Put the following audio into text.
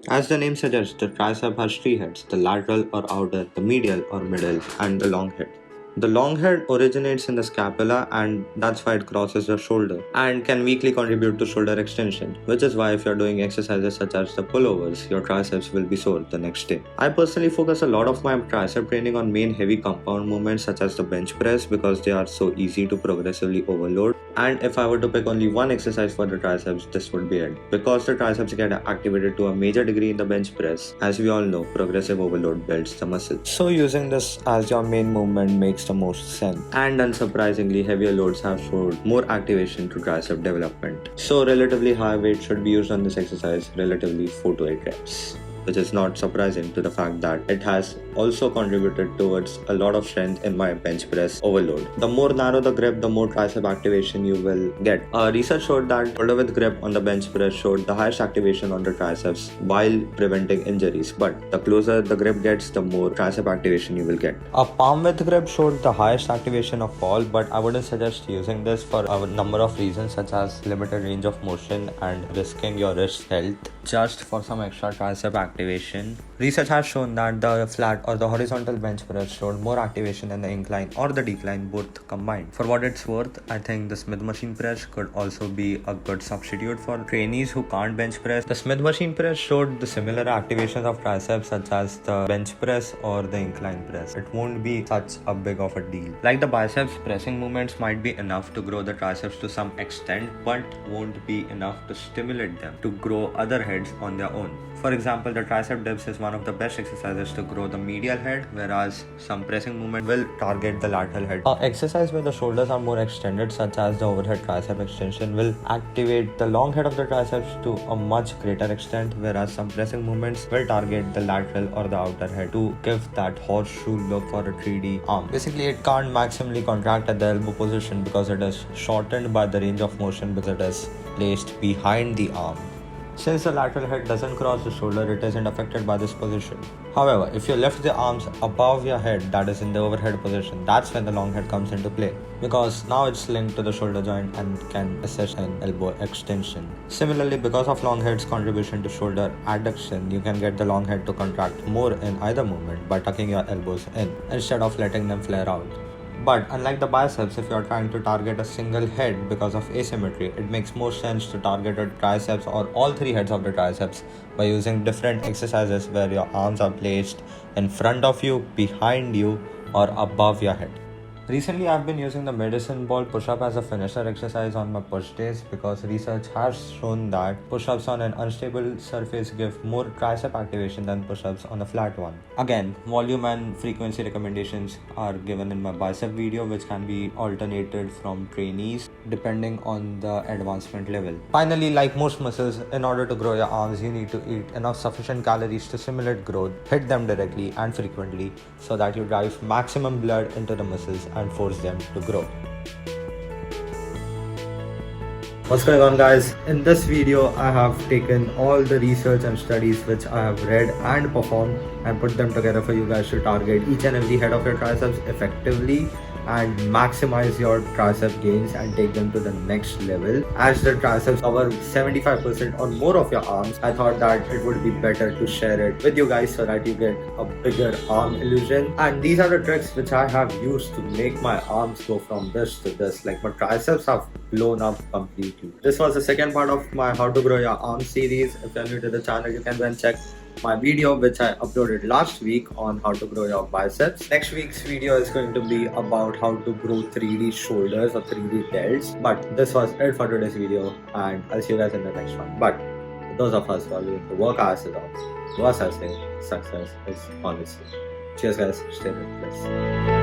As the name suggests, the tricep has three heads: the lateral or outer, the medial or middle, and the long head. The long head originates in the scapula, and that's why it crosses the shoulder and can weakly contribute to shoulder extension, which is why if you're doing exercises such as the pullovers, your triceps will be sore the next day. I personally focus a lot of my tricep training on main heavy compound movements such as the bench press because they are so easy to progressively overload. And if I were to pick only one exercise for the triceps, this would be it. Because the triceps get activated to a major degree in the bench press, as we all know, progressive overload builds the muscle. So using this as your main movement makes the most sense. And unsurprisingly, heavier loads have showed more activation to tricep development. So relatively high weight should be used on this exercise, relatively 4 to 8 reps, which is not surprising to the fact that it has also contributed towards a lot of strength in my bench press overload. The more narrow the grip, the more tricep activation you will get. Research showed that shoulder width grip on the bench press showed the highest activation on the triceps while preventing injuries, but the closer the grip gets, the more tricep activation you will get. A palm width grip showed the highest activation of all, but I wouldn't suggest using this for a number of reasons such as limited range of motion and risking your wrist health just for some extra tricep activation. Research has shown that the flat or the horizontal bench press showed more activation than the incline or the decline both combined. For what it's worth, I think the Smith machine press could also be a good substitute for trainees who can't bench press. The Smith machine press showed the similar activations of triceps such as the bench press or the incline press. It won't be such a big of a deal. Like the biceps, pressing movements might be enough to grow the triceps to some extent, but won't be enough to stimulate them to grow other heads on their own. For example, the tricep dips is one of the best exercises to grow the medial head, whereas some pressing movement will target the lateral head. Exercise where the shoulders are more extended, such as the overhead tricep extension, will activate the long head of the triceps to a much greater extent, whereas some pressing movements will target the lateral or the outer head to give that horseshoe look for a 3D arm. Basically, it can't maximally contract at the elbow position because it is shortened by the range of motion because it is placed behind the arm. Since the lateral head doesn't cross the shoulder, it isn't affected by this position. However, if you lift the arms above your head, that is in the overhead position, that's when the long head comes into play, because now it's linked to the shoulder joint and can assist in elbow extension. Similarly, because of long head's contribution to shoulder adduction, you can get the long head to contract more in either movement by tucking your elbows in instead of letting them flare out. But unlike the biceps, if you are trying to target a single head because of asymmetry, it makes more sense to target a triceps or all three heads of the triceps by using different exercises where your arms are placed in front of you, behind you, or above your head. Recently, I've been using the medicine ball push-up as a finisher exercise on my push days because research has shown that push-ups on an unstable surface give more tricep activation than push-ups on a flat one. Again, volume and frequency recommendations are given in my bicep video, which can be alternated from trainees depending on the advancement level. Finally, like most muscles, in order to grow your arms, you need to eat enough sufficient calories to stimulate growth, hit them directly and frequently so that you drive maximum blood into the muscles and force them to grow. What's going on, guys? In this video, I have taken all the research and studies which I have read and performed and put them together for you guys to target each and every head of your triceps effectively and maximize your tricep gains and take them to the next level. As the triceps cover 75% or more of your arms, I thought that it would be better to share it with you guys so that you get a bigger arm illusion. And these are the tricks which I have used to make my arms go from this to this. Like, my triceps have blown up completely. This was the second part of my How to Grow Your Arm series. If you're new to the channel, you can go and check my video which I uploaded last week on how to grow your biceps. Next week's video is going to be about how to grow 3D shoulders or 3D delts. But this was it for today's video, and I'll see you guys in the next one. But for those of us who are willing to work our asses off, to us I say success is honestly. Cheers guys, stay with us.